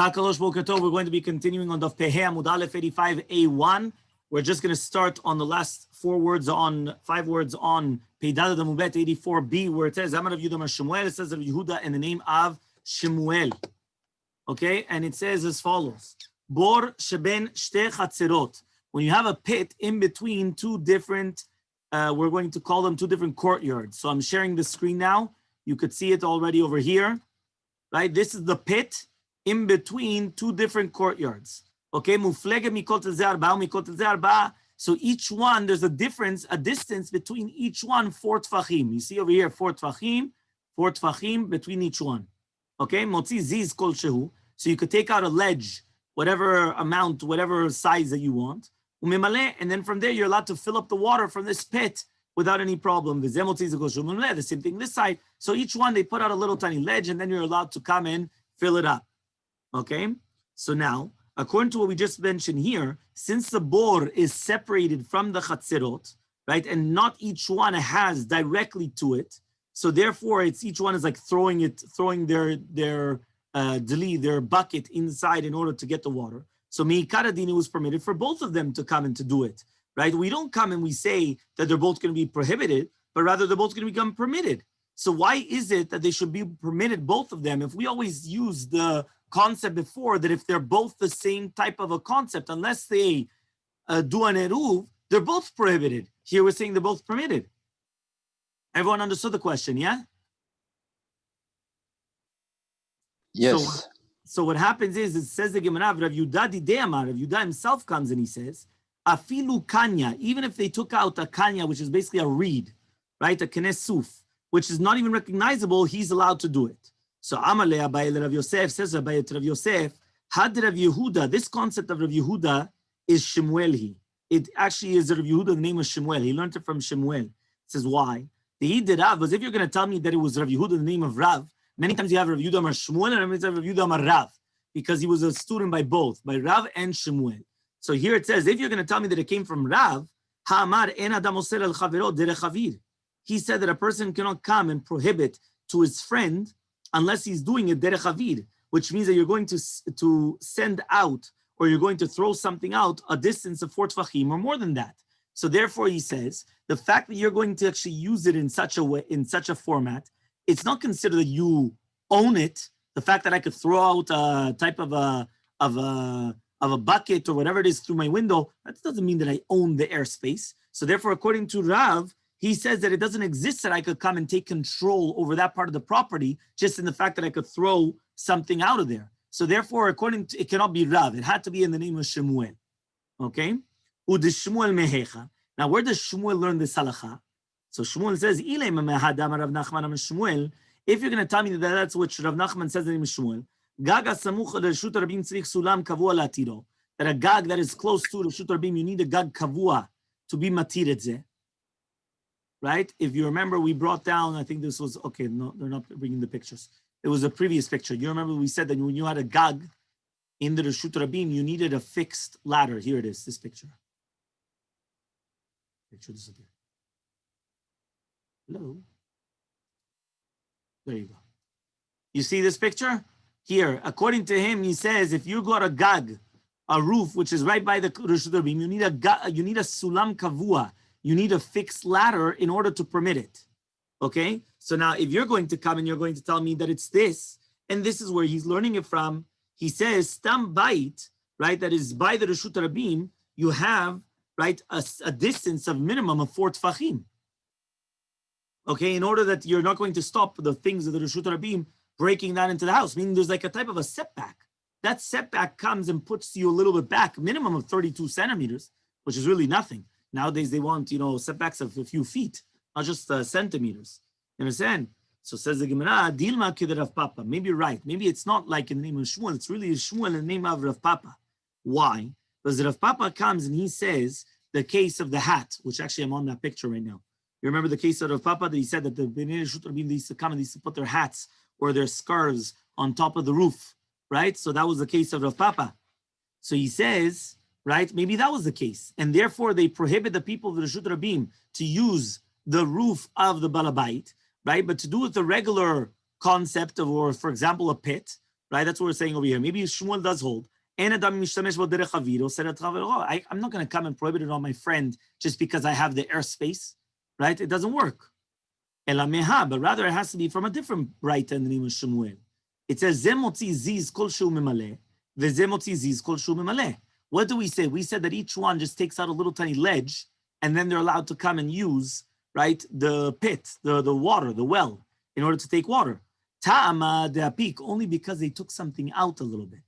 Kakalosh Boker Tov, we're going to be continuing on Daf Pehei Amud Aleph 85a1. We're just going to start on the last five words on Peidad Amubet 84b, where it says Amar of Yehuda Shemuel. It says of Yehuda in the name of Shemuel. Okay, and it says as follows: Bor sheben shte chatzerot. When you have a pit in between two different, we're going to call them two different courtyards. So I'm sharing the screen now. You could see it already over here, right? This is the pit in between two different courtyards. Okay, so each one, there's a distance between each one, 4 tfachim. You see over here, 4 tfachim between each one. Okay, motzi ziz kol shehu. So you could take out a ledge, whatever amount, whatever size that you want. And then from there, you're allowed to fill up the water from this pit without any problem. The same thing this side. So each one, they put out a little tiny ledge, and then you're allowed to come and fill it up. Okay, so now, according to what we just mentioned here, since the bor is separated from the chatzerot, right, and not each one has directly to it, so therefore it's each one is like throwing their deli, their bucket inside in order to get the water. So meikar adin was permitted for both of them to come and to do it, right? We don't come and we say that they're both going to be prohibited, but rather they're both going to become permitted. So why is it that they should be permitted, both of them, if we always use the concept before that if they're both the same type of a concept, unless they do an eruv, they're both prohibited. Here we're saying they're both permitted. Everyone understood the question, yeah? Yes. So what happens is, it says the Gemara, Rav Yehuda Didei Amar, Rav Yehuda himself comes and he says, Afilu kanya, even if they took out a kanya, which is basically a reed, right, a kenes suf, which is not even recognizable, he's allowed to do it. So Amalei Abaye Rav Yosef, says Abaye to Rav Yosef, Had Rav Yehuda, this concept of Rav Yehuda is Shemuelhi. It actually is Rav Yehuda, the name of Shemuel. He learned it from Shemuel. It says why? The Yid Rav was, if you're going to tell me that it was Rav Yehuda, the name of Rav, many times you have Rav Yehuda Amar Shemuel and many times Rav Yehuda Amar Rav, because he was a student by both, by Rav and Shemuel. So here it says, if you're going to tell me that it came from Rav, Ha'amar en adam oser el chavero derech chavir. He said that a person cannot come and prohibit to his friend unless he's doing it derech chavir, which means that you're going to send out, or you're going to throw something out a distance of 4 tfachim or more than that. So therefore, he says, the fact that you're going to actually use it in such a way, in such a format, it's not considered that you own it. The fact that I could throw out a type of a bucket or whatever it is through my window, that doesn't mean that I own the airspace. So therefore, according to Rav, he says that it doesn't exist that I could come and take control over that part of the property just in the fact that I could throw something out of there. So therefore, according to, it cannot be Rav. It had to be in the name of Shemuel. Okay? Udishmuel mehecha. Now, where does Shemuel learn this halacha? So Shemuel says, if you're going to tell me that that's what Rav Nachman says in the name of Shemuel, that a gag that is close to Reshut Rabim, you need a gag kavua to be matir et zeh. Right? If you remember, we brought down, I think this was, okay, no, they're not bringing the pictures. It was a previous picture. You remember we said that when you had a gag in the Reshut Rabim, you needed a fixed ladder. Here it is, this picture. Picture disappeared. Hello? There you go. You see this picture? Here, according to him, he says, if you got a gag, a roof, which is right by the Reshut Rabim, you need a sulam kavua. You need a fixed ladder in order to permit it. Okay? So now if you're going to come and you're going to tell me that it's this, and this is where he's learning it from, he says, Stam bait, right, that is by the Reshut Rabim, you have, right, a distance of minimum of 4 tfachim. Okay? In order that you're not going to stop the things of the Reshut Rabim breaking that into the house, meaning there's like a type of a setback. That setback comes and puts you a little bit back, minimum of 32 centimeters, which is really nothing. Nowadays, they want, setbacks of a few feet, not just centimeters. You understand? So says the Gemara, Dilma kid Rav Papa. Maybe you're right. Maybe it's not like in the name of Shmuel. It's really Shmuel in the name of Rav Papa. Why? Because Rav Papa comes and he says the case of the hat, which actually I'm on that picture right now. You remember the case of Rav Papa that he said that the Bnei Reshut Rabim, they used to come and they used to put their hats or their scarves on top of the roof, right? So that was the case of Rav Papa. So he says, right? Maybe that was the case. And therefore, they prohibit the people of the Reshut Rabim to use the roof of the Balabait, right? But to do with the regular concept of, or for example, a pit, right? That's what we're saying over here. Maybe Shmuel does hold. I'm not going to come and prohibit it on my friend just because I have the airspace, right? It doesn't work. But rather it has to be from a different writer in the name of Shmuel. It says, what do we say? We said that each one just takes out a little tiny ledge, and then they're allowed to come and use, right, the pit, the water, the well, in order to take water. Ta'ama de apik, only because they took something out a little bit.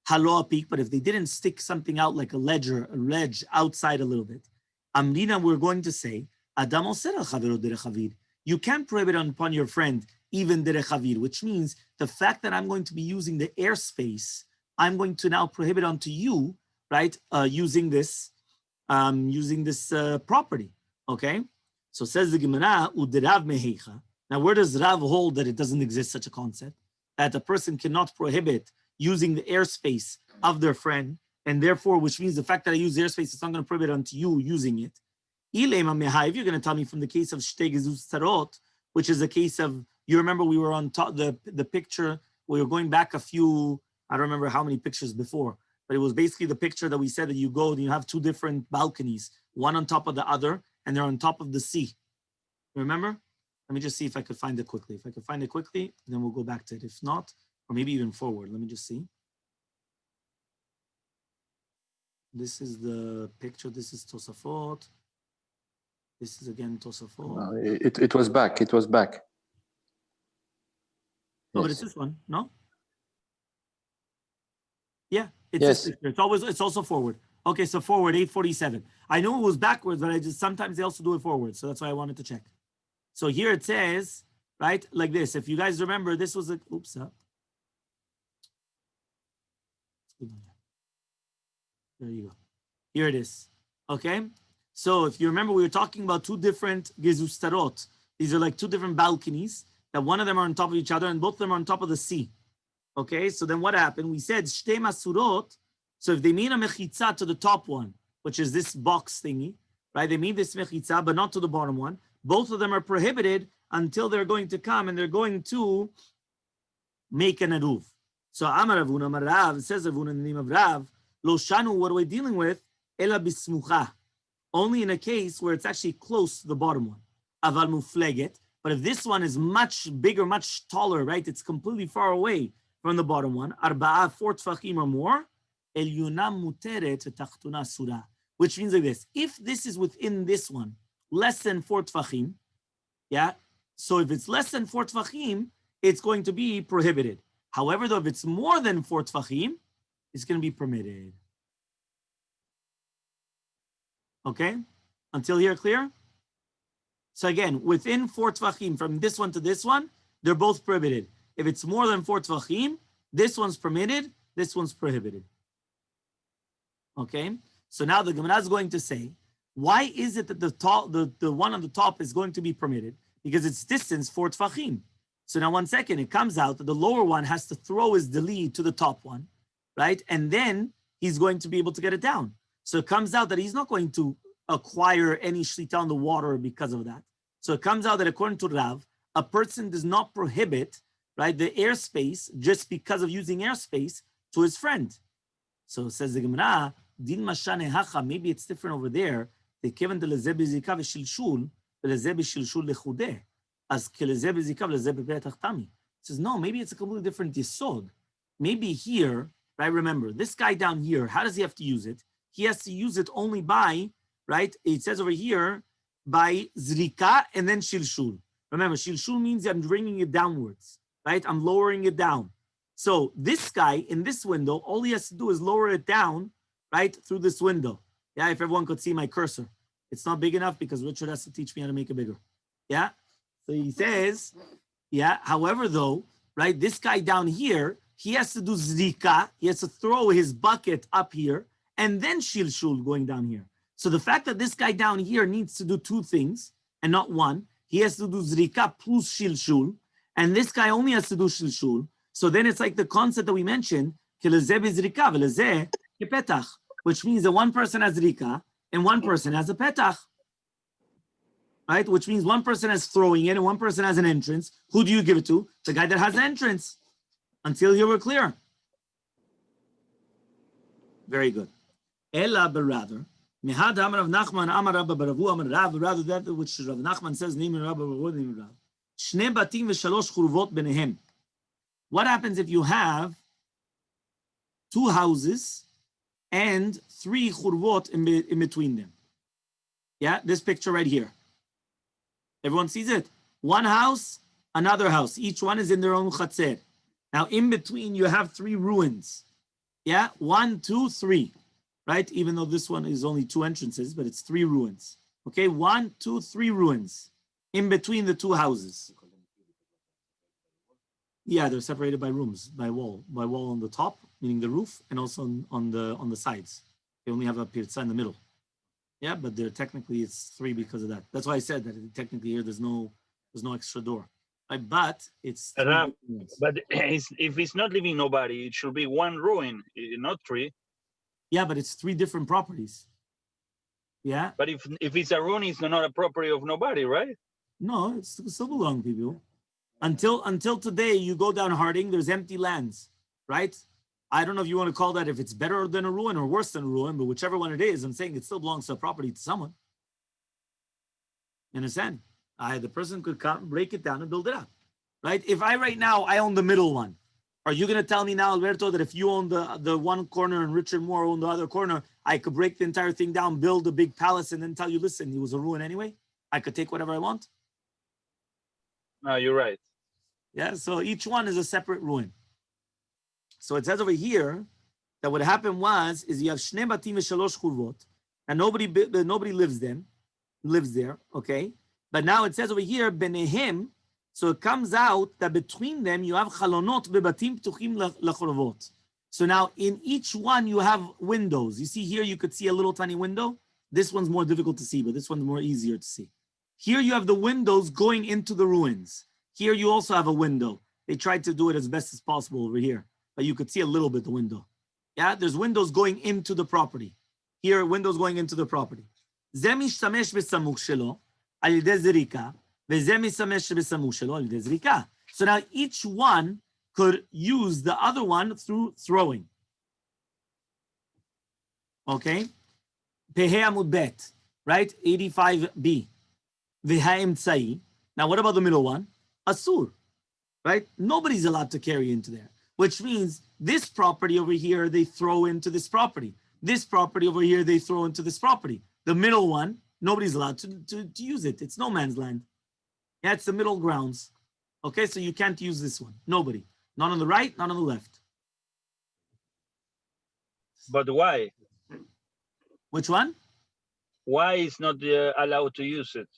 Halo apik, but if they didn't stick something out like a ledge outside a little bit, Amrina, we're going to say, Adam oser al chavero derech havid. You can't prohibit upon your friend even derech havid, which means the fact that I'm going to be using the airspace, I'm going to now prohibit onto you, right, using this property. Okay, so says the Gemara, Uderav mehecha. Now, where does Rav hold that it doesn't exist such a concept? That a person cannot prohibit using the airspace of their friend, and therefore, which means the fact that I use airspace, it's not going to prohibit onto you using it. If you're going to tell me from the case of Shtei Gezuz Tarot, which is a case of, you remember we were on top, the picture, we were going back a few, I don't remember how many pictures before, but it was basically the picture that we said that you go and you have two different balconies, one on top of the other, and they're on top of the sea. Remember? Let me just see if I could find it quickly. If I could find it quickly, then we'll go back to it. If not, or maybe even forward. Let me just see. This is the picture. This is Tosafot. This is again Tosafot. It was back. It was back. Oh, but it's this one, no? Yeah, it's yes. This picture. It's also forward. Okay, so forward 847. I know it was backwards, but sometimes they also do it forward. So that's why I wanted to check. So here it says, right, like this. If you guys remember, this was a, there you go. Here it is. Okay. So if you remember, we were talking about two different gezustarot. These are like two different balconies that one of them are on top of each other and both of them are on top of the sea. Okay. So then what happened? We said shtei masurot. So if they mean a mechitza to the top one, which is this box thingy, right? They mean this mechitza, but not to the bottom one. Both of them are prohibited until they're going to come and they're going to make an eruv. So Amar Ravuna, Amar Rav, says Ravuna in the name of Rav, Lo shanu, what are we dealing with? Ela bismucha. Only in a case where it's actually close to the bottom one. Aval mufleget. But if this one is much bigger, much taller, right? It's completely far away from the bottom one. Arba'a, 4 tfachim or more. Elyuna muteret tachtuna surah. Which means like this. If this is within this one, less than 4 tfachim, yeah? So if it's less than 4 tfachim, it's going to be prohibited. However, though, if it's more than 4 tfachim, it's going to be permitted. Okay? Until here, clear? So again, within 4 tfachim, from this one to this one, they're both prohibited. If it's more than 4 tfachim, this one's permitted, this one's prohibited. Okay? So now the Gemara is going to say, why is it that the one on the top is going to be permitted? Because it's distance 4 tfachim. So now 1 second, it comes out that the lower one has to throw his deli to the top one, right? And then he's going to be able to get it down. So it comes out that he's not going to acquire any shlita on the water because of that. So it comes out that according to Rav, a person does not prohibit, right, the airspace just because of using airspace to his friend. So it says the Gemara, din mashane hacha, maybe it's different over there. They given the lezeh bezikav shilshul, lezeh b'shilshul lechudeh, as kelezeh bezikav lezeh b'be'atachtami. It says no, maybe it's a completely different yesod. Maybe here, right? Remember this guy down here. How does he have to use it? He has to use it only by, right? It says over here by zrika and then shilshul. Remember, shilshul means I'm bringing it downwards, right? I'm lowering it down. So this guy in this window, all he has to do is lower it down, right, through this window. Yeah, if everyone could see my cursor. It's not big enough because Richard has to teach me how to make it bigger. Yeah, so he says, yeah, however though, right, this guy down here, he has to do zrika, he has to throw his bucket up here, and then shilshul going down here. So the fact that this guy down here needs to do 2 things, and not one, he has to do zrika plus shilshul, and this guy only has to do shilshul. So then it's like the concept that we mentioned, which means that one person has zrika and one person has a petach, right? Which means one person has throwing it and one person has an entrance. Who do you give it to? The guy that has the entrance. Until here we're clear. Very good. Ella, but rather, Mehad Amar Rav Nachman Amar Rabba Baravu Amar Rav, rather that which Rav Nachman says, name Rabba Baravu, name Rav. Shne batim v'shalosh churvot benehem. What happens if you have 2 houses and 3 churvot in between them? Yeah, this picture right here. Everyone sees it? One house, another house. Each one is in their own chatzer. Now, in between, you have 3 ruins. Yeah, 1, 2, 3. Right? Even though this one is only 2 entrances, but it's 3 ruins. Okay, 1, 2, 3 ruins in between the 2 houses. Yeah, they're separated by rooms, by wall on the top, meaning the roof, and also on the sides. They only have a pirza in the middle. Yeah, but they're technically it's 3 because of that. That's why I said that technically here there's no extra door. Right? But it's but if it's not living nobody, it should be 1 ruin, not 3. Yeah, but it's 3 different properties. Yeah. But if it's a ruin, it's not a property of nobody, right? No, it's still belong to people. Until today, you go down Harding, there's empty lands, right? I don't know if you want to call that if it's better than a ruin or worse than a ruin, but whichever one it is, I'm saying it still belongs to a property to someone. You understand? The person could come, break it down and build it up, right? If right now I own the middle one, are you going to tell me now, Alberto, that if you own the one corner and Richard Moore owned the other corner, I could break the entire thing down, build a big palace, and then tell you, listen, it was a ruin anyway? I could take whatever I want? No, you're right. Yeah, so each one is a separate ruin. So it says over here that what happened is you have Shnei Batim v'Shalosh Churvot, and nobody lives there, okay? But now it says over here, Benehem, so it comes out that between them you have Chalonot v'Batim Ptuchim lachurvot. So now in each one you have windows. You see here you could see a little tiny window. This one's more difficult to see, but this one's more easier to see. Here you have the windows going into the ruins. Here you also have a window. They tried to do it as best as possible over here, but you could see a little bit the window. Yeah, there's windows going into the property. Here, windows going into the property. So now each one could use the other one through throwing. Okay? Pehei Amud Bet, right? 85b. Now what about the middle one? Asur, right? Nobody's allowed to carry into there, which means this property over here, they throw into this property. This property over here, they throw into this property. The middle one, nobody's allowed to use it. It's no man's land. Yeah, it's the middle grounds. Okay, so you can't use this one. Nobody. Not on the right, not on the left. But why? Which one? Why is not allowed to use it?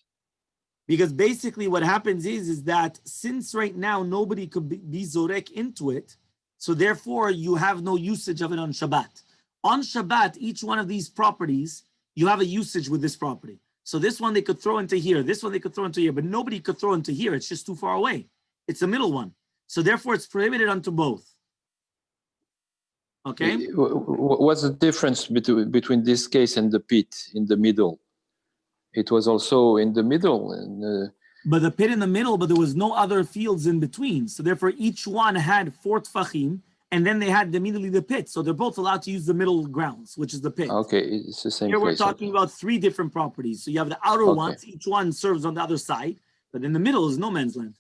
Because basically what happens is that since right now nobody could be zorek into it, so therefore you have no usage of it on Shabbat. On Shabbat, each one of these properties, you have a usage with this property. So this one they could throw into here, this one they could throw into here, but nobody could throw into here. It's just too far away. It's the middle one. So therefore it's prohibited unto both. Okay? What's the difference between this case and the pit in the middle? It was also in the middle. And, but the pit in the middle, but there was no other fields in between. So therefore each one had 4 tfachim, and then they had immediately the pit. So they're both allowed to use the middle grounds, which is the pit. Okay, it's the same Here place. we're talking about 3 different properties. So you have the outer ones, each one serves on the other side, but in the middle is no man's land.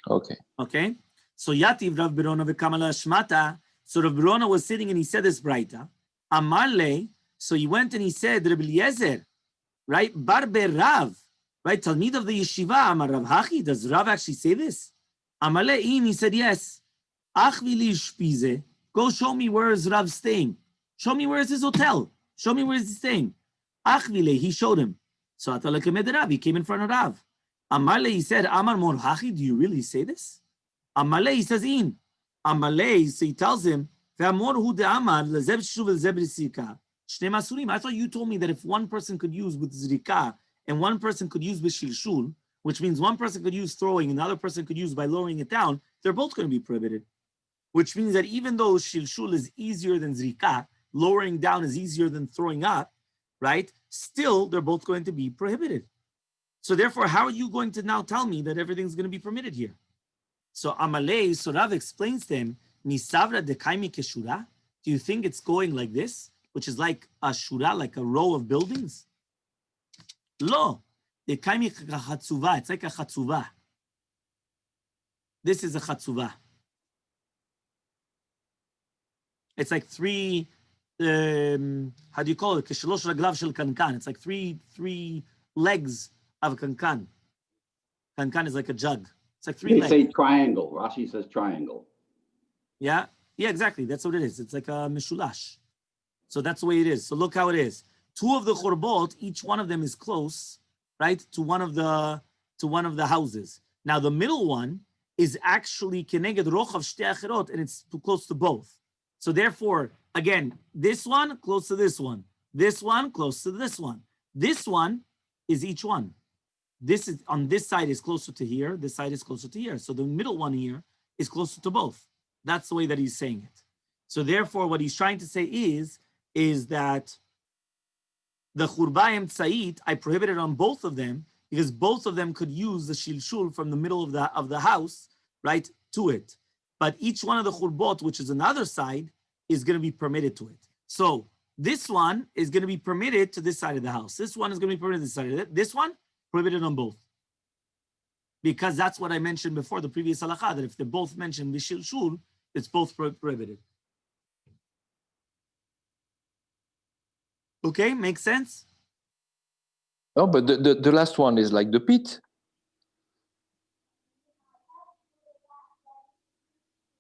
Okay. Okay? So Yativ Rav Birona v'kamala shmata. So Rav Birona was sitting and he said this braita. Amarle, so he went and he said, Rabbi Eliezer, right? Barbe Rav, right? Talmid of the yeshiva, Amar Rav Hachi, does Rav actually say this? Amarle in, he said yes. Achvili shpize, go show me where is Rav staying. Show me where is his hotel. Show me where is he staying. Achvile, he showed him. So Atalakemed Rav, he came in front of Rav. Amarle, he said, Amar Mor Hachi, do you really say this? Amarle, he says in. Amarle, so he tells him, Ve'amor hu de'amar lezeb shuv lezeb risika. I thought you told me that if one person could use with zrika and one person could use with shilshul, which means one person could use throwing and the other person could use by lowering it down, they're both going to be prohibited. Which means that even though shilshul is easier than zrika, lowering down is easier than throwing up, right? Still, they're both going to be prohibited. So therefore, how are you going to now tell me that everything's going to be permitted here? So Amalei, so Rav explains to him, Misavra dekaimi keshura? Do you think it's going like this, which is like a shura, like a row of buildings? Lo, dekaimi chatzuva. It's like a chatzuva. This is a chatzuva. It's like three, how do you call it? Keshalosh raglav shel kankan. It's like three legs of a kankan. Kankan is like a jug. It's like three legs. They say triangle. Rashi says triangle. Yeah, exactly. That's what it is. It's like a mishulash. So that's the way it is. So look how it is. Two of the chorbot, each one of them is close, right, to one of the houses. Now the middle one is actually keneged rochav shtei acherot, and it's too close to both. So therefore, again, this one close to this one. This one close to this one. This one is each one. This is on this side is closer to here. This side is closer to here. So the middle one here is closer to both. That's the way that he's saying it. So therefore, what he's trying to say is that the churbayim tzait, I prohibited on both of them because both of them could use the shilshul from the middle of the house, right, to it. But each one of the churbot, which is another side, is going to be permitted to it. So this one is going to be permitted to this side of the house. This one is going to be permitted to this side of it. This one, prohibited on both. Because that's what I mentioned before, the previous halakha, that if they're both mentioned b'shilshul, it's both prohibited. Okay, makes sense? No, but the last one is like the pit.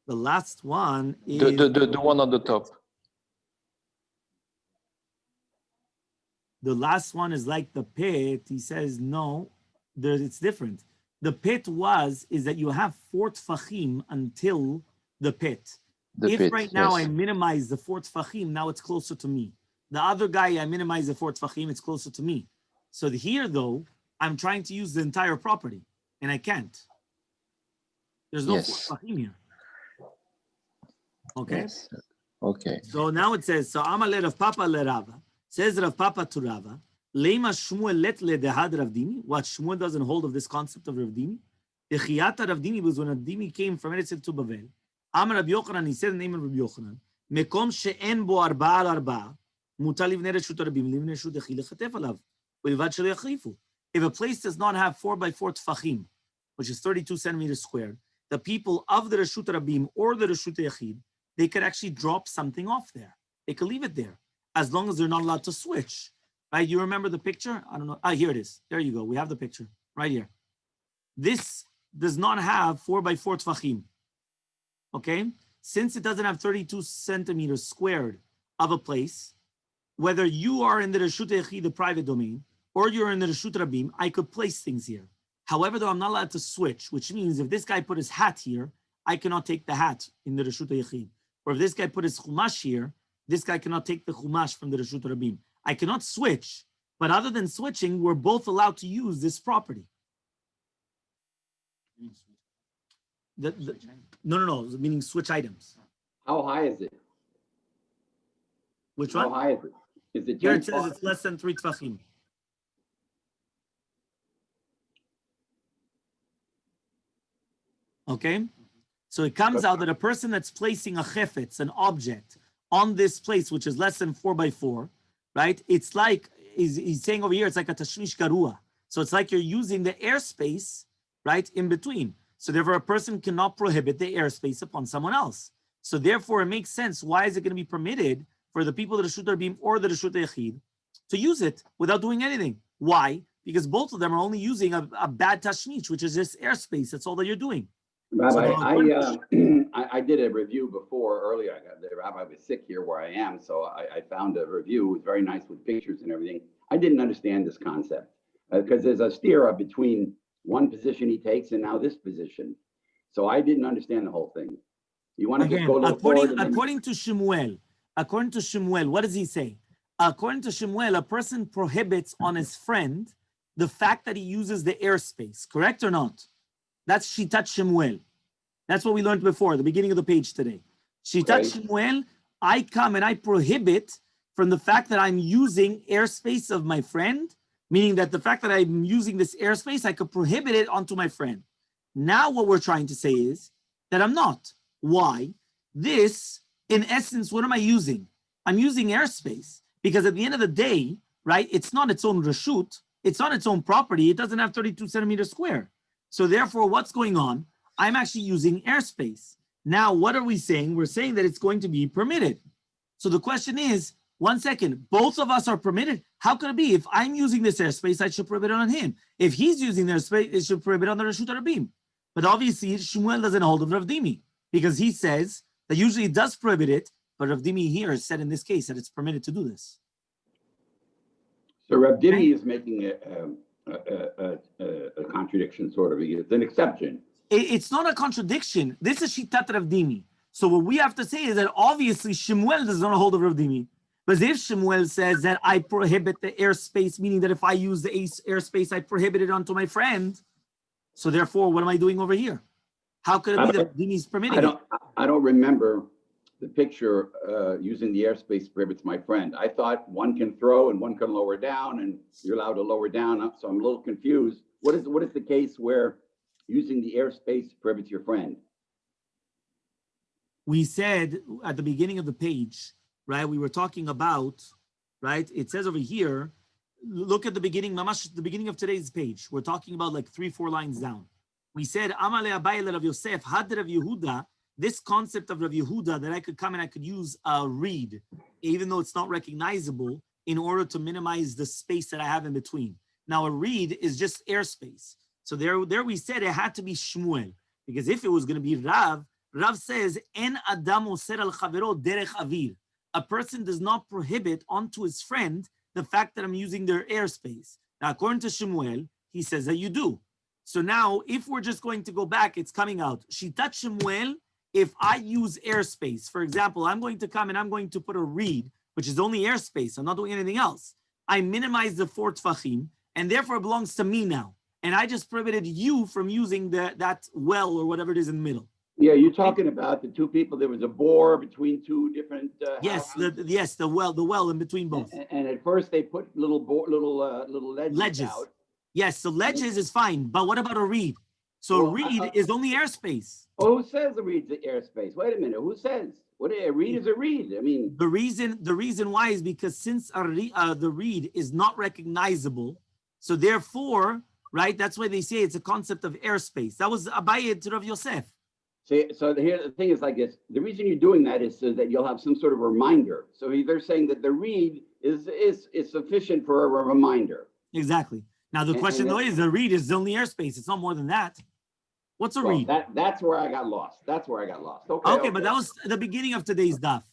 The last one is... The one on the top. The last one is like the pit. He says, no, it's different. The pit is that you have 4 tfachim until the pit. Now I minimize the 4 tfachim, now it's closer to me. The other guy, I minimize the 4 tfachim, it's closer to me. So here, though, I'm trying to use the entire property, and I can't. There's no 4 tfachim here. Okay? Yes. Okay. So now it says, so Amalei Rav Papa le Rava. Says Rav Papa to Rava, Lema Shmuel let le dehad Rav Dimi. What, Shmuel doesn't hold of this concept of Rav Dimi? The Chiyata Rav Dimi was when Rav Dimi came from Eretz to Bavel. Amar Rabbi Yochanan, he said the name of Rabbi Yochanan, Mekom she'en bo arba'a al arba'a, mutar livnei reshut rabim, livnei reshut echi lechatef alav, u'ilvad shelo yachrifu. If a place does not have 4 by 4 tfachim, which is 32 centimeters squared, the people of the reshut rabim or the reshut yachid, they could actually drop something off there. They could leave it there, as long as they're not allowed to switch. Right? You remember the picture? I don't know. Here it is. There you go. We have the picture right here. This does not have 4 by 4 tfachim. Okay? Since it doesn't have 32 centimeters squared of a place, whether you are in the Reshut Yachid, the private domain, or you're in the Reshut Rabim, I could place things here. However, though, I'm not allowed to switch, which means if this guy put his hat here, I cannot take the hat in the Reshut Yachid. Or if this guy put his chumash here, this guy cannot take the chumash from the Reshut Rabim. I cannot switch, but other than switching, we're both allowed to use this property. No, meaning switch items. How high is it? Which one? How high is it? Is it Here it says it's less than 3 tfachim. Okay? So it comes out that a person that's placing a chefetz, an object, on this place, which is less than 4 by 4, right? It's like, he's saying over here, it's like a tashmish garua. So it's like you're using the airspace, right, in between. So therefore, a person cannot prohibit the airspace upon someone else. So therefore, it makes sense. Why is it going to be permitted for the people of the Reshut Rabim or the Reshut Yachid to use it without doing anything? Why? Because both of them are only using a bad tashmish, which is just airspace. That's all that you're doing. Rabbi, I did a review before earlier. The rabbi was sick here where I am, so I found a review. It was very nice with pictures and everything. I didn't understand this concept because there's a stira between one position he takes and now this position. So I didn't understand the whole thing. You want to just go to according to Shemuel, what does he say? According to Shemuel, a person prohibits on his friend the fact that he uses the airspace. Correct or not? That's Shitat Shemuel. That's what we learned before, the beginning of the page today. Shitat Shemuel, I come and I prohibit from the fact that I'm using airspace of my friend, meaning that the fact that I'm using this airspace, I could prohibit it onto my friend. Now what we're trying to say is that I'm not. Why? This, in essence, what am I using? I'm using airspace because at the end of the day, right, it's not its own reshut, it's not its own property, it doesn't have 32 centimeters square. So therefore, what's going on? I'm actually using airspace. Now, what are we saying? We're saying that it's going to be permitted. So the question is, 1 second, both of us are permitted? How could it be? If I'm using this airspace, I should prohibit it on him. If he's using their space, it should prohibit on the Reshut Rabim. But obviously, Shmuel doesn't hold of Rav Dimi because he says that usually it does prohibit it, but Rav Dimi here said in this case that it's permitted to do this. So Rav Dimi is making a contradiction, sort of. It's an exception. It's not a contradiction. This is Shitat Rav Dimi. So what we have to say is that obviously Shmuel does not hold of Rav Dimi. But if Shmuel says that I prohibit the airspace, meaning that if I use the airspace, I prohibit it onto my friend. So therefore, what am I doing over here? How could it be that Dimi's permitting it? I don't remember the picture using the airspace prohibits my friend. I thought one can throw and one can lower down, and you're allowed to lower down. So I'm a little confused. What is the case where using the airspace prohibits your friend? We said at the beginning of the page, right? We were talking about, right? It says over here, look at the beginning, Mamash, the beginning of today's page. We're talking about like 3-4 lines down. We said, Amale Abayel Rav Yosef, Had Rav Yehuda, this concept of Rav Yehuda that I could come and I could use a reed, even though it's not recognizable, in order to minimize the space that I have in between. Now, a reed is just airspace. So there we said it had to be Shmuel, because if it was going to be Rav says, En Adam oser al chavero derech avir. A person does not prohibit onto his friend the fact that I'm using their airspace. Now, according to Shmuel, he says that you do. So now, if we're just going to go back, it's coming out. Shitat Shmuel, if I use airspace, for example, I'm going to come and I'm going to put a reed, which is only airspace, I'm not doing anything else. I minimize the 4 tfachim, and therefore it belongs to me now. And I just prohibited you from using that well or whatever it is in the middle. Yeah, you're talking about the two people. There was a bore between two different. Yes, the well in between both. And at first they put little ledges out. Yes, so ledges is fine, but what about a reed? So a reed is only airspace. Oh, who says the reed's the airspace? Wait a minute, who says? What a reed is a reed? I mean, the reason why is because since the reed is not recognizable, so therefore, right? That's why they say it's a concept of airspace. That was Abaye to Rav Yosef. So here the thing is like this. The reason you're doing that is so that you'll have some sort of reminder. So they're saying that the reed is sufficient for a reminder. Exactly. Now the question though is the reed is only airspace. It's not more than that. What's a reed? That's where I got lost. Okay, but that was the beginning of today's daf.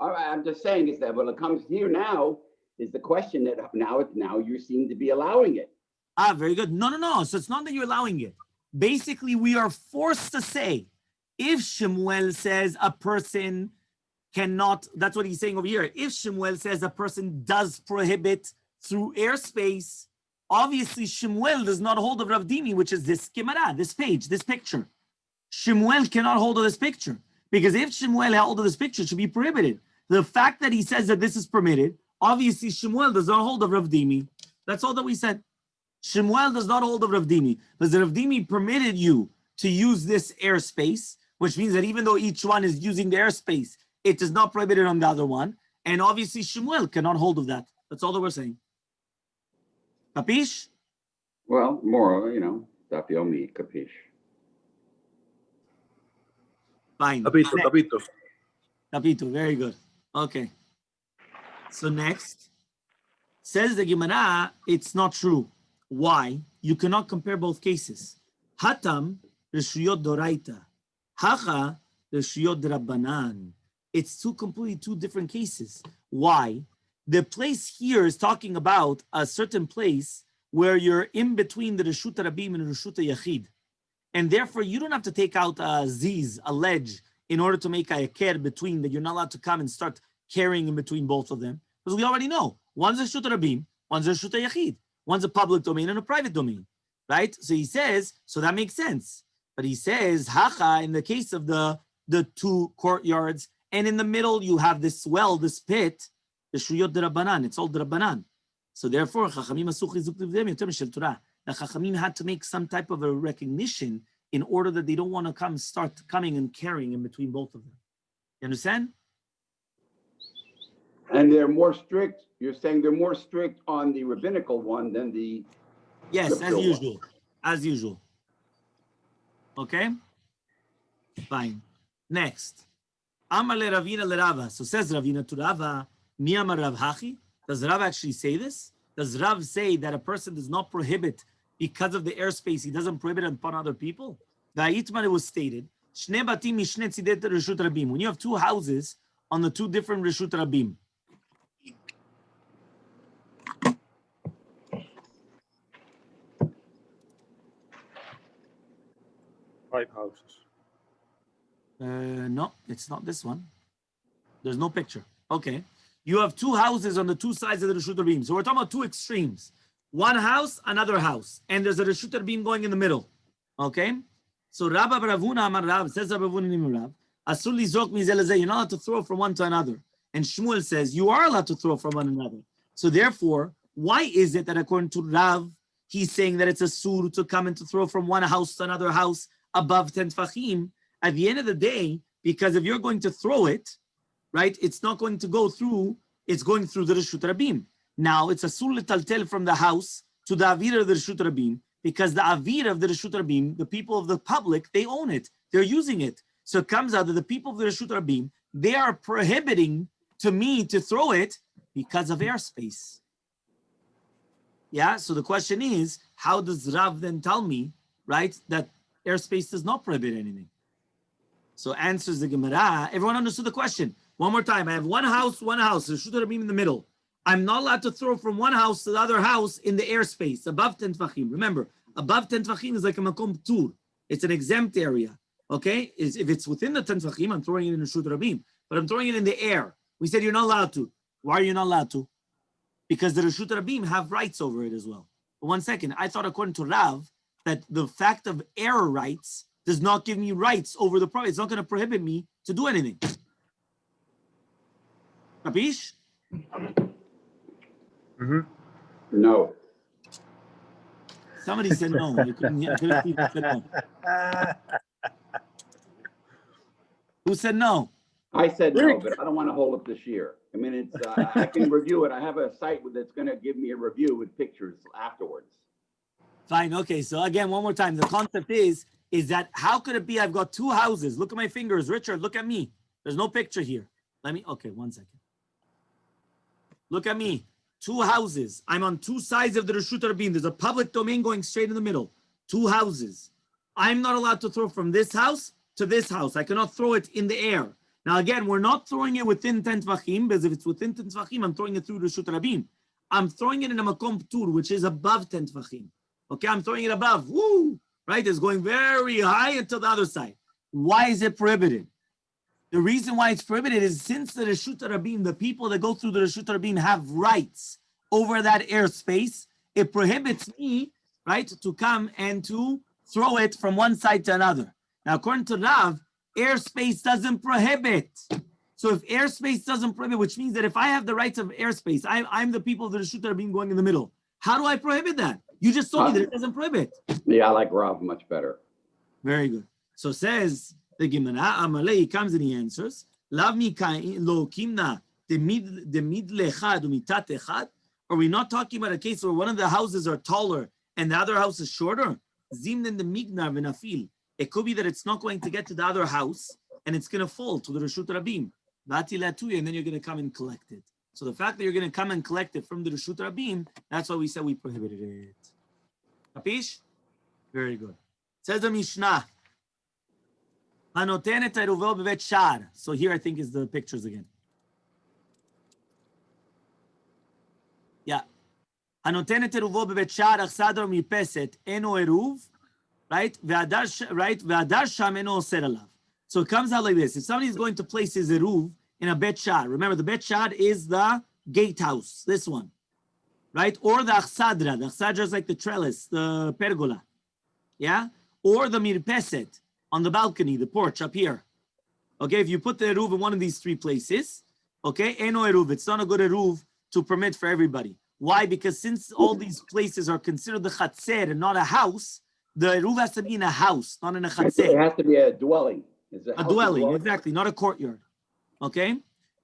All right, I'm just saying is that when it comes here now is the question that now you seem to be allowing it. Ah, very good. No. So it's not that you're allowing it. Basically, we are forced to say, if Shemuel says a person cannot, that's what he's saying over here. If Shemuel says a person does prohibit through airspace, obviously Shemuel does not hold of Rav Dimi, which is this Gemara, this page, this picture. Shemuel cannot hold of this picture, because if Shemuel held of this picture, it should be prohibited. The fact that he says that this is permitted, obviously Shemuel does not hold of Rav Dimi. That's all that we said. Shemuel does not hold of Rav Dimi, because Rav Dimi permitted you to use this airspace, which means that even though each one is using the airspace, it does not prohibit it on the other one. And obviously Shemuel cannot hold of that. That's all that we're saying. Capish? Well, more, Daf Yomi, capish. Fine. Capito, very good. Okay. So next, says the Gemara, it's not true. Why? You cannot compare both cases. Hatam, Reshuyot Doraita. Hacha, Reshuyot Rabbanan. It's completely two different cases. Why? The place here is talking about a certain place where you're in between the Reshut Rabim and Reshut Yachid. And therefore, you don't have to take out a ziz, a ledge, in order to make a ker between that. You're not allowed to come and start carrying in between both of them. Because we already know, one's a Reshut Rabim, one's a Reshut Yachid. One's a public domain and a private domain, right? So he says, so that makes sense. But he says, hacha, in the case of the two courtyards, and in the middle you have this well, this pit, the shuyot d'Rabbanan, it's all d'Rabbanan. So therefore, Chachamim asu chizuk livdem yoter mishel Torah. The Chachamim had to make some type of a recognition in order that they don't want to start coming and carrying in between both of them. You understand? And they're more strict. You're saying they're more strict on the rabbinical one than the Yes, as scriptural usual. one. As usual. Okay? Fine. Next. Amar le Ravina le Rava. So says Ravina to Rava, Mi amar Rav Hachi? Does Rav actually say this? Does Rav say that a person does not prohibit because of the airspace, he doesn't prohibit it upon other people? Va'itman, it was stated, Shne batim mishne tzidet reshut rabim. When you have two houses on the two different reshut rabim. Five houses. No, it's not this one. There's no picture. Okay. You have two houses on the two sides of the Reshut Rabim. So we're talking about two extremes. One house, another house. And there's a Reshut Rabim going in the middle. Okay? So Rabba Bravuna Amar Rav, says Rabba Bravuna Rav, Asul lizrok mizel lezeh, you're not allowed to throw from one to another. And Shmuel says, you are allowed to throw from one another. So therefore, why is it that according to Rav, he's saying that it's a sur to come and to throw from one house to another house above 10 tfachim? At the end of the day, because if you're going to throw it, right, it's not going to go through, it's going through the Reshut Rabim. Now, it's a sur letaltel from the house to the avir of the Reshut Rabim, because the avir of the Reshut Rabim, the people of the public, they own it. They're using it. So it comes out that the people of the Reshut Rabim, they are prohibiting to me to throw it because of airspace. Yeah, so the question is, how does Rav then tell me, right, that airspace does not prohibit anything? So answers the Gemara. Everyone understood the question. One more time. I have one house, Reshut Rabim in the middle. I'm not allowed to throw from one house to the other house in the airspace, above 10 Tvachim. Remember, above 10 Tvachim is like a Makom Tur. It's an exempt area. Okay? If it's within the 10 Tvachim, I'm throwing it in Reshut Rabim. But I'm throwing it in the air. We said you're not allowed to. Why are you not allowed to? Because the Reshut Rabim have rights over it as well. But 1 second. I thought according to Rav, that the fact of air rights does not give me rights over the property. It's not going to prohibit me to do anything. Capish? Mm-hmm. No. Somebody said no. I couldn't see who said no. Who said no? I said no, but I don't want to hold up this year. I mean, it's I can review it. I have a site that's going to give me a review with pictures afterwards. Fine. Okay. So again, one more time. The concept is that how could it be I've got two houses? Look at my fingers. Richard, look at me. There's no picture here. Okay, 1 second. Look at me. Two houses. I'm on two sides of the Reshut Rabim. There's a public domain going straight in the middle. Two houses. I'm not allowed to throw from this house to this house. I cannot throw it in the air. Now again, we're not throwing it within 10 Tvachim, because if it's within 10 Tvachim, I'm throwing it through Reshut Rabim. I'm throwing it in a Makom Tur, which is above 10 Tvachim. Okay, I'm throwing it above. Woo! Right? It's going very high until the other side. Why is it prohibited? The reason why it's prohibited is since the Reshut Rabim, the people that go through the Reshut Rabim have rights over that airspace, it prohibits me, right, to come and to throw it from one side to another. Now, according to Rav, airspace doesn't prohibit. So if airspace doesn't prohibit, which means that if I have the rights of airspace, I'm the people of the Reshut Rabim going in the middle. How do I prohibit that? You just told me that it doesn't prohibit. Yeah, I like Rav much better. Very good. So says the Gemara, Amalei comes and he answers, Lav mi lo kimna de mid lechad umitat echad. Are we not talking about a case where one of the houses are taller and the other house is shorter? Zimnen de mignar v'nafil. It could be that it's not going to get to the other house and it's going to fall to the Reshut Rabim. And then you're going to come and collect it. So the fact that you're going to come and collect it from the Reshut Rabim, that's why we said we prohibited it. Capish? Very good. Says the Mishnah. Hanoten et Eruvel bevet shar. So here I think is the pictures again. Yeah. Hanoten et Eruvel bevet shar achsadar mipeset eno eruv. Right? Ve'adar sham eno oser alav. So it comes out like this. If somebody is going to place his eruv in a bet shad, remember the bet shad is the gatehouse, this one, right? Or the achsadra. The achsadra is like the trellis, the pergola, yeah? Or the mirpeset on the balcony, the porch up here. Okay, if you put the eruv in one of these three places, okay, eno eruv, it's not a good eruv to permit for everybody. Why? Because since all these places are considered the chatzer and not a house, the Eruv has to be in a house, not in a It chatzer. has to be a dwelling. Is A dwelling, exactly, not a courtyard. Okay?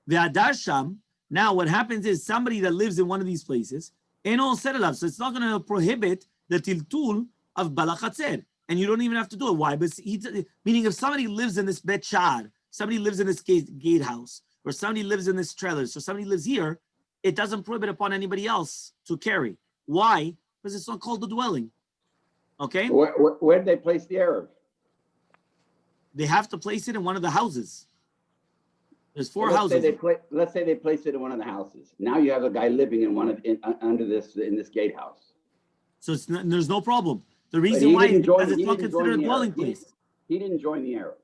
The Adar Sham, now what happens is somebody that lives in one of these places, so it's not going to prohibit the tiltul of Bala Chatzer. And you don't even have to do it. Why? But meaning if somebody lives in this Bet Shar, somebody lives in this gatehouse, or somebody lives in this trailer, so somebody lives here, it doesn't prohibit upon anybody else to carry. Why? Because it's not called the dwelling. Okay? Where did they place the Eruv? They have to place it in one of the houses. There's four Let's houses. Let's say they placed it in one of the houses. Now you have a guy living in in this gatehouse. So there's no problem. The But reason he why is didn't because join- it's he not didn't join considered a the dwelling Eruv. place. He didn't join the Eruv.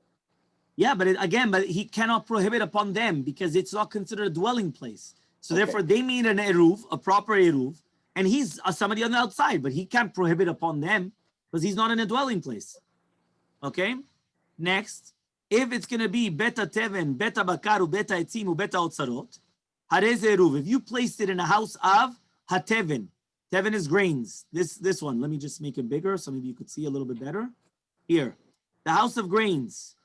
Yeah, but but he cannot prohibit upon them because it's not considered a dwelling place. So Okay. therefore, they made an eruv, a proper eruv, and he's somebody on the outside, but he can't prohibit upon them because he's not in a dwelling place. Okay. Next, if it's going to be beta teven, beta bakaru, beta etzimu, beta otzarot, harez eruv. If you placed it in a house of hateven, teven is grains. This one. Let me just make it bigger so maybe you could see a little bit better. Here, the house of grains.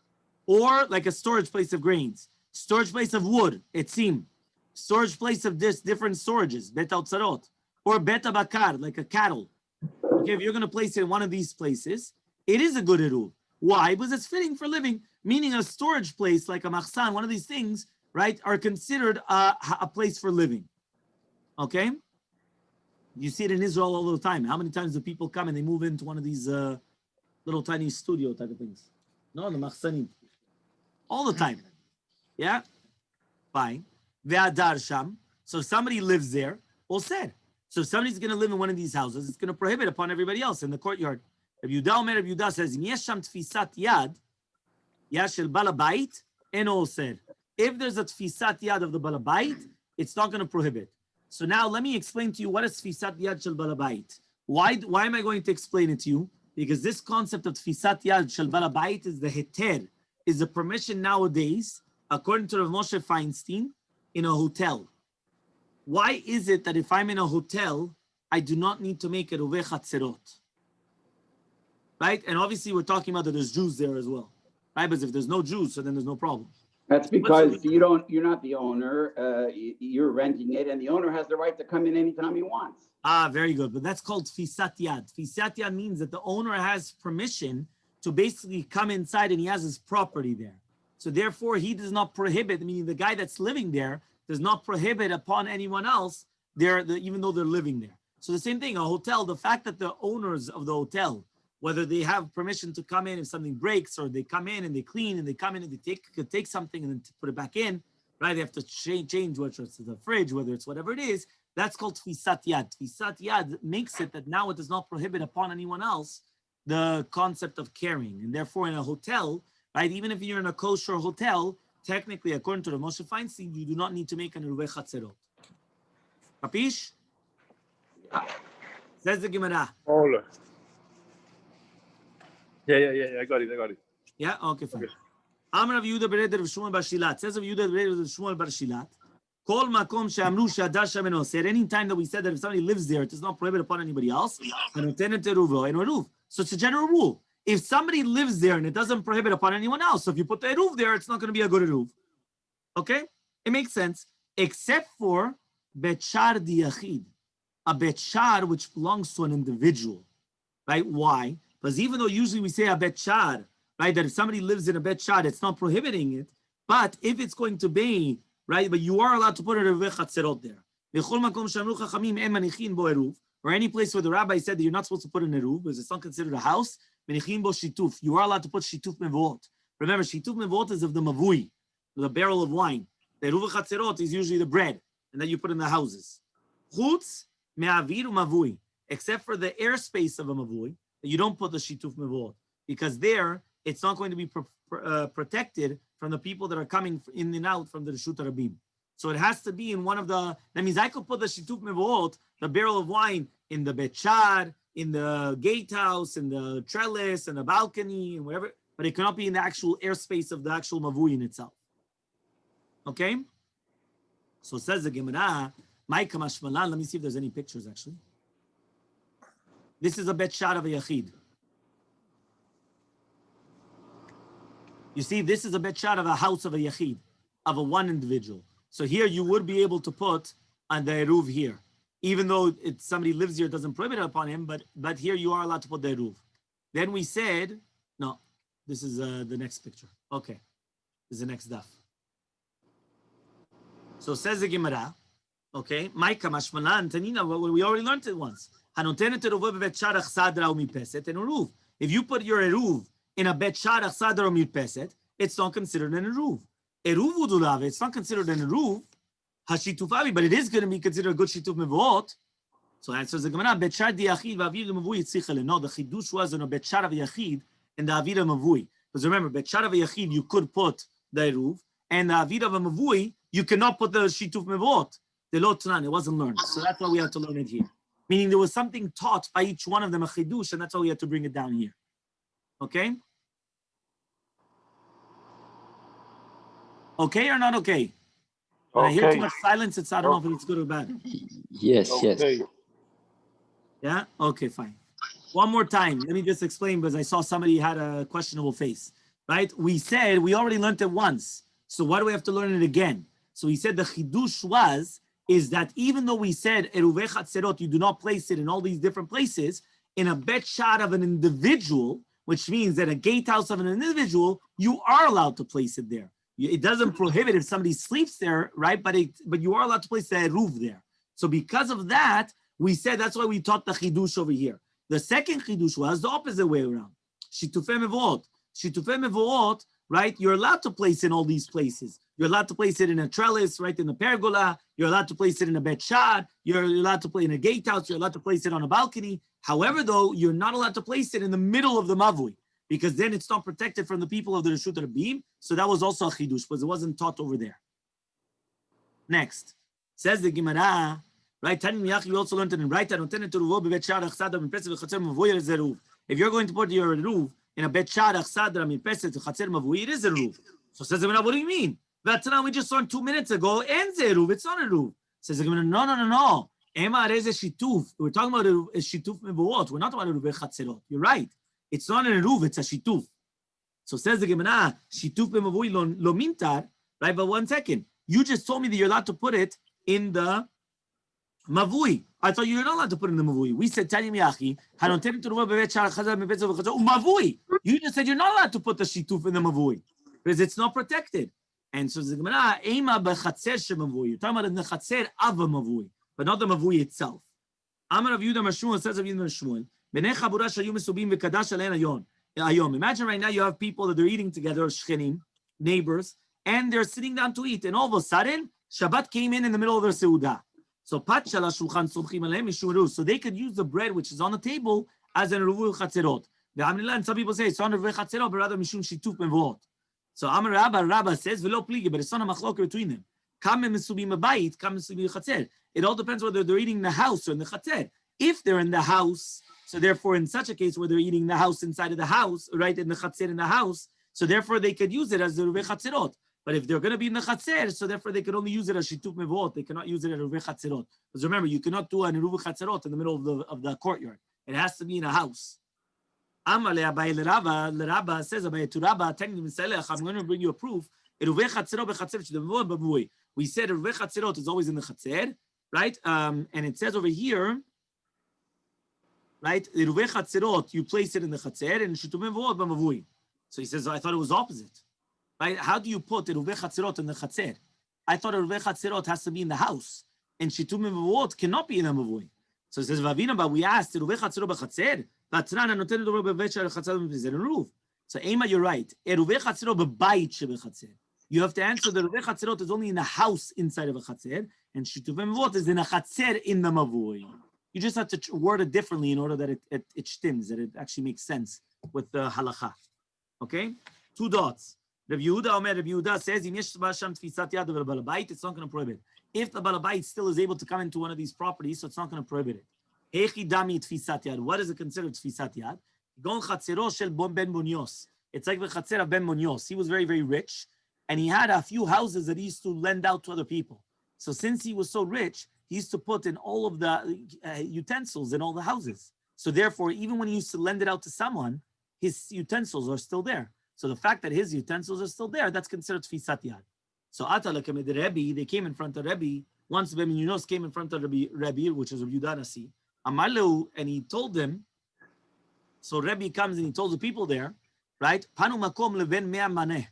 Or like a storage place of grains, storage place of wood, etzim, storage place of this different storages, beta otzarot, or beta bakar, like a cattle. Okay, if you're going to place it in one of these places, it is a good eruv. Why? Because it's fitting for living, meaning a storage place like a machsan, one of these things, right, are considered a place for living. Okay? You see it in Israel all the time. How many times do people come and they move into one of these little tiny studio type of things? No, the machsanim. All the time. Yeah? Fine. Ve'adar sham. So if somebody lives there, all said. So if somebody's going to live in one of these houses, it's going to prohibit upon everybody else in the courtyard. Rabbi Yehuda says, "Im yesh sham tfisat yad, yad shel bala bait, eno osir." If there's a tfisat yad of the bala bait, it's not going to prohibit. So now let me explain to you what is tfisat yad shel bala bait. Why am I going to explain it to you? Because this concept of tfisat yad shel bala bait is the heter, is the permission nowadays, according to Rav Moshe Feinstein, in a hotel. Why is it that if I'm in a hotel, I do not need to make eruvei chatzerot? Right? And obviously we're talking about that there's Jews there as well. Right? But if there's no Jews, so then there's no problem. That's because you're not the owner. You're renting it, and the owner has the right to come in anytime he wants. Ah, very good. But that's called tfisat yad. Tfisat yad means that the owner has permission to basically come inside and he has his property there. So therefore, he does not prohibit, meaning the guy that's living there does not prohibit upon anyone else there, even though they're living there. So the same thing, a hotel, the fact that the owners of the hotel, whether they have permission to come in if something breaks, or they come in and they clean, and they come in and they take something and then put it back in, right? They have to change whether it's the fridge, whether it's whatever it is. That's called tfisat yad. Tfisat yad makes it that now it does not prohibit upon anyone else the concept of carrying. And therefore in a hotel, right, even if you're in a kosher hotel, technically, according to the Moshe Feinstein, you do not need to make an eruvei chatzerot. Capish? Says the Gemara. Hola. Yeah, I got it. Yeah? Okay, fine. Amar Rav Yehuda bered Rav Shmuel bar Shilat. Says Rav Yehuda bered Rav Shmuel bar Shilat. Kol makom she'amru she'adar shem eno oser. Any time that we said that if somebody lives there, it does not prohibit upon anybody else. Hanotenet eruv eno eruv. So it's a general rule. If somebody lives there and it doesn't prohibit upon anyone else, so if you put the eruv there, it's not going to be a good eruv. Okay? It makes sense. Except for betshar diyachid. A betshar which belongs to an individual. Right? Why? Because even though usually we say a betshar, right, that if somebody lives in a betshar, it's not prohibiting it. But if it's going to be, right, but you are allowed to put a eruvei chatzerot there. Or any place where the rabbi said that you're not supposed to put an eruv because it's not considered a house, you are allowed to put shituf mevuot. Remember, shituf mevuot is of the mavui, the barrel of wine. The eruvei chatzerot is usually the bread, and that you put in the houses. Chutz me'avir mavui, except for the airspace of a mavui, you don't put the shituf mevuot, because there it's not going to be protected from the people that are coming in and out from the Reshut Rabim. So it has to be in one of the, that means I could put the shituf mevuot, the barrel of wine, in the betshar, in the gatehouse, in the trellis, in the balcony, and whatever, but it cannot be in the actual airspace of the actual mavui in itself. Okay? So it says the Gemara, Ma'ika mashmalan. Let me see if there's any pictures actually. This is a betshar of a yachid. You see, this is a betshad of a house of a yachid, of a one individual. So here you would be able to put on the eruv here, even though somebody lives here, it doesn't prohibit it upon him, but here you are allowed to put the eruv. Then we said, no, this is the next picture. Okay, this is the next daf. So says the Gemara, okay, Maika Mashmalan Tanina, we already learned it once. If you put your eruv in a bet sharach sadar or mirpeset, it's not considered an eruv. Eruv udulav, it's not considered an eruv. Hashitufavi, but it is going to be considered a good shituf mevot. So answers the Gemara, bet shar diachid v'avir lemavui tzichle. No, the chidush was on a bet shar of yachid and the avir mavui. Because remember, bet shar of yachid you could put the eruv, and the avir of mavui you cannot put the shituf mevot. The lo tanan, it wasn't learned, so that's why we have to learn it here. Meaning there was something taught by each one of them, a chidush, and that's why we had to bring it down here. Okay? Okay or not okay? When I hear too much silence, I don't know if it's good or bad. Yes, yes. Yeah? Okay, fine. One more time. Let me just explain because I saw somebody had a questionable face. Right? We said we already learned it once. So why do we have to learn it again? So he said the chidush is that even though we said eruvei chatzerot, you do not place it in all these different places, in a bet shad of an individual, which means that a gatehouse of an individual, you are allowed to place it there. It doesn't prohibit if somebody sleeps there, right? But you are allowed to place the eruv there. So because of that, we said that's why we taught the chidush over here. The second chidush was the opposite way around. Shitufei mevuot. Shitufei mevuot, right? You're allowed to place in all these places. You're allowed to place it in a trellis, right in the pergola. You're allowed to place it in a bet shad. You're allowed to play in a gatehouse. You're allowed to place it on a balcony. However, though, you're not allowed to place it in the middle of the mavui, because then it's not protected from the people of the Reshut Rabim. So that was also a chidush, because it wasn't taught over there. Next, says the Gemara, right? We also learned it in right. If you're going to put your eruv in a bet shadach sadra mirpeset chatzer mavui, it is a eruv. So says the Gemara, what do you mean? V'atzanan we just learned 2 minutes ago, and eruv, it's not eruv. Says the Gemara, no. Ema reze shituf. We're talking about a shituf mevuot. We're not talking about eruv chatzerot. You're right. It's not an eruv, it's a shituf. So says the Gemara, shituf mevui lo mintar, right? But 1 second. You just told me that you're allowed to put it in the mavui. I thought you were not allowed to put it in the mavui. We said, Tani miyachi, hanoten to ruva bevet shar chazar mepetzo v'chazor mavui. You just said you're not allowed to put the shituf in the mavui because it's not protected. And so the Gemara, ema bechatzer shemavui. You're talking about in the chatzer of a mavui, but not the mavui itself. Amar Rav Yehuda Mashmuel says Rav Yehuda Mashmuel, Bnei chabura shayu mesubim v'kadash alein ayom. Imagine right now you have people that they're eating together, shchenim, neighbors, and they're sitting down to eat, and all of a sudden Shabbat came in the middle of their seudah. So so they could use the bread which is on the table as an eruv chatzerot. And some people say it's not eruv chatzerot, but rather mishum shituf mevuot. So Amar Rabba says velo pligi, but it's not a machlok between them. Kam mesubim abayit, kam mesubim chatzer. It all depends whether they're eating in the house or in the chatzer. If they're in the house, so therefore in such a case where they're eating the house inside of the house, right, in the chatzer in the house, so therefore they could use it as the eruv chatzerot. But if they're going to be in the chatzer, so therefore they can only use it as shituf mevuot. They cannot use it as eruv chatzerot. Because remember, you cannot do an eruv chatzerot in the middle of the courtyard. It has to be in a house. Amar le'abai l'Rabba says abai to Rabba, I'm going to bring you a proof. Eruv chatzerot bechatzer sh'devuot b'mavui. We said eruv chatzerot is always in the chatzer, right? And it says over here, right? Eruv chatzerot, you place it in the chatzer, and shituf mevuot b'mavui. So he says, I thought it was opposite. Right? How do you put Eiruvin chatzerot in the chatzer? I thought Eiruvin chatzerot has to be in the house, and shitum mevuot cannot be in the mavui. So it says Vavina, but we asked Eiruvin chatzerot b'chatzer. V'atzran anoten Eiruvin bevet shar chatzerot b'mizeh eruv. So Ema, you're right. Eiruvin chatzerot b'bayit shebechatzer. You have to answer that Eiruvin chatzerot is only in the house inside of a chatzer, and shitum mevuot is in a chatzer in the mavui. You just have to word it differently in order that it stims, that it actually makes sense with the halacha. Okay, 2 dots. Rav Yehuda says, it's not going to prohibit. If the balabait still is able to come into one of these properties, so it's not going to prohibit it. What is it considered tfisat yad? It's like the chatzer of Ben Munoz. He was very, very rich, and he had a few houses that he used to lend out to other people. So since he was so rich, he used to put in all of the utensils in all the houses. So therefore, even when he used to lend it out to someone, his utensils are still there. So the fact that his utensils are still there, that's considered tfisat yad. So Atalakem the Rebbe, they came in front of Rebbe. Once Ben Yunus came in front of Rebbe, which is Rabbi Yehuda Nasi, Amalu, and he told them. So Rebbe comes and he told the people there, right? Panu makom leven mea maneh.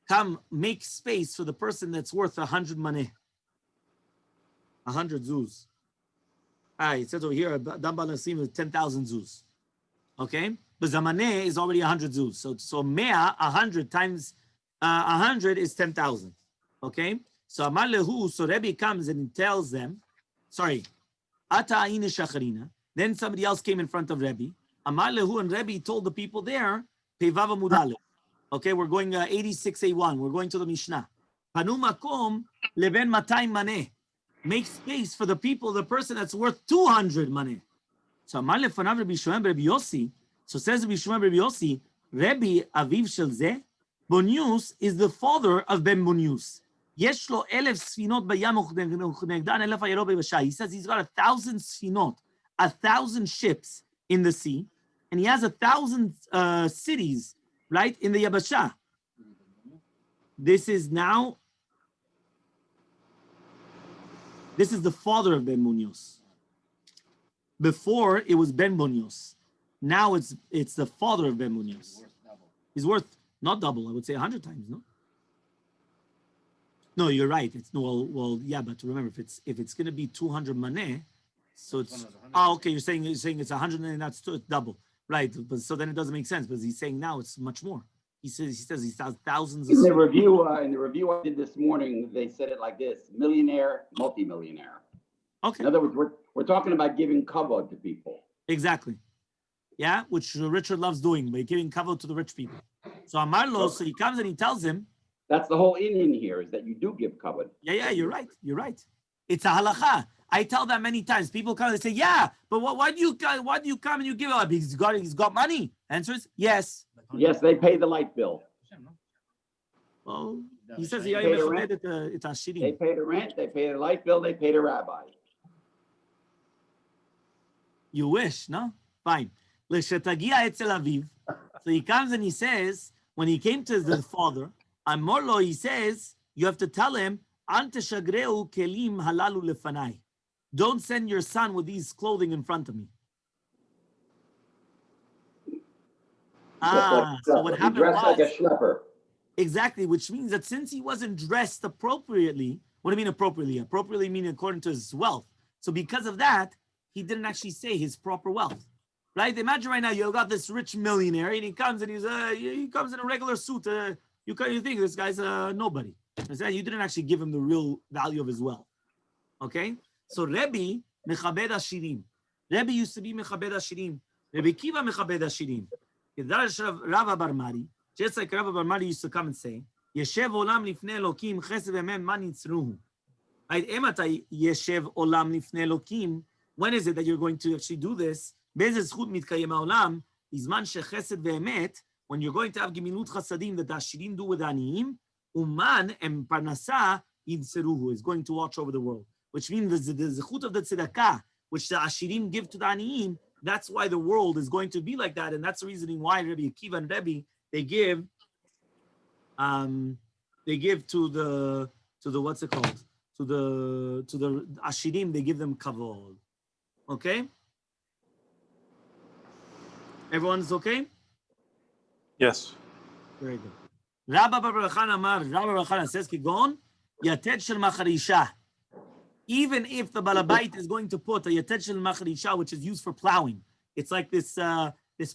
Come make space for the person that's worth 100 maneh. 100 zuz. It says over here, Damba Nasim is 10,000 zuz. Okay? But Zamaneh is already 100 zuz. So mea, 100 times 100 is 10,000. Okay? So Amar Lehu, so Rebbe comes and he tells them, sorry, Ata Aine Shacharina. Then somebody else came in front of Rebbe. Amar Lehu, and Rebbe told the people there, Pevava Mudale. Okay, we're going 86A1. We're going to the Mishnah. Panu makom leben matay maneh. Make space for the people, the person that's worth 200 maneh. So Amar lefanav Rabbi Shmuel Rabbi Yossi. So says Rabbi Shmuel Rabbi Yossi, Rebbe Aviv Shel Zeh, Bonius is the father of Ben Bonius. Yesh lo 1,000 sfinot bayam uchnegdan 1,000 ayaro beyabasha. He says he's got 1,000 sfinot, 1,000 ships in the sea, and he has 1,000 cities, right, in the Yabasha. This is the father of Ben Bonius. Before it was Ben Bonius. Now it's the father of Ben Bonius. He's worth not double, I would say 100 times, no? No, you're right. It's well, yeah, but remember, if it's going to be 200 maneh, so it's okay. You're saying it's 100 and that's double, right? But so then it doesn't make sense because he's saying now it's much more. He says he has thousands. In the review I did this morning, they said it like this: millionaire, multimillionaire. Okay. In other words, we're talking about giving kavod to people. Exactly. Yeah, which Richard loves doing, by giving kavod to the rich people. So Amarlo, so he comes and he tells him. That's the whole in here, is that you do give kavod. Yeah, you're right. It's a halacha. I tell that many times. People come and they say, yeah, but why do you come and you give up? He's got money. Answer is yes. Yes, they pay the light bill. Well, he says They pay the rent, they pay the light bill, they pay the rabbi. You wish, no? Fine. So he comes and he says, when he came to the father, Amorlo, he says, you have to tell him, Ante shagreu kelim halalu lefanai. Don't send your son with these clothing in front of me. So what happened was, like a schlepper. Exactly, which means that since he wasn't dressed appropriately, what do you mean appropriately? Appropriately meaning according to his wealth. So because of that, he didn't actually say his proper wealth. Right? Imagine right now you got this rich millionaire and he comes and he comes in a regular suit. You think this guy's nobody. You didn't actually give him the real value of his wealth. Okay? So Rebbe mechabed ashirim. Rebbe used to be mechabed ashirim. Rebbe Kiva mechabed ashirim. Rav Bar Mari, just like Rav Bar Mari used to come and say, Yeshev olam lifnei Elokim chesed v'emet man yitzruhu. Right? Emata yeshev olam lifnei Elokim. When is it that you're going to actually do this? Be'ezeh zchut mitkayem ha'olam, bizman shechesed ve'emet, when you're going to have gemilut chasadim that the ashirim do with aniyim, uman and parnasa yitzruhu is going to watch over the world. Which means the zechut of the tzedakah, which the ashirim give to the aniyim, that's why the world is going to be like that, and that's the reasoning why Rabbi Akiva and Rebbe they give to the what's it called, to the ashirim, they give them kavod. Okay, everyone's okay? Yes. Very good. Rabba Bar Chana says kigon yated shel macharisha. Even if the balabait is going to put a yated shel macharisha, which is used for plowing, it's like this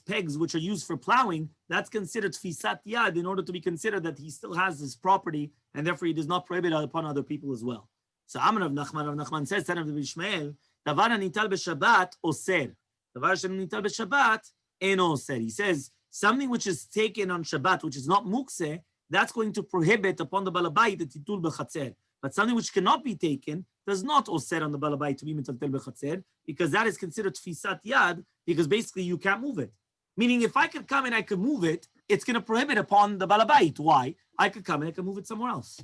pegs which are used for plowing, that's considered tfisat yad in order to be considered that he still has his property and therefore he does not prohibit it upon other people as well. So Amar Rav Nachman says, son of the Bishmael, davar hanital b'Shabbat oser, davar shenital b'Shabbat eno oser. He says something which is taken on Shabbat, which is not mukse, that's going to prohibit upon the balabait the titul b'chatzer. But something which cannot be taken does not oser on the balabait to be mitaltel b'chatzer, because that is considered tfisat yad, because basically you can't move it. Meaning if I could come and I could move it, it's going to prohibit upon the balabait. Why? I could come and I could move it somewhere else.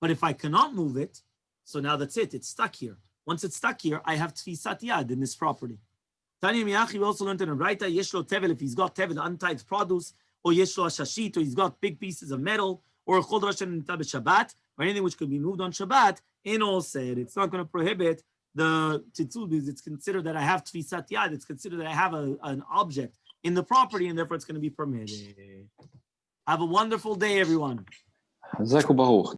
But if I cannot move it, so now that's it. It's stuck here. Once it's stuck here, I have tfisat yad in this property. Tanya Miyachi, we also learned in a Raita, yeshlo tevel, if he's got tevel, untithed produce, or yesh lo shashit, or he's got big pieces of metal, or chol rashan nita b'Shabbat, or anything which could be moved on Shabbat, in all said, it's not going to prohibit the titzul because it's considered that I have tfisat yad. It's considered that I have an object in the property, and therefore it's going to be permitted. Have a wonderful day, everyone. Zach Baruch.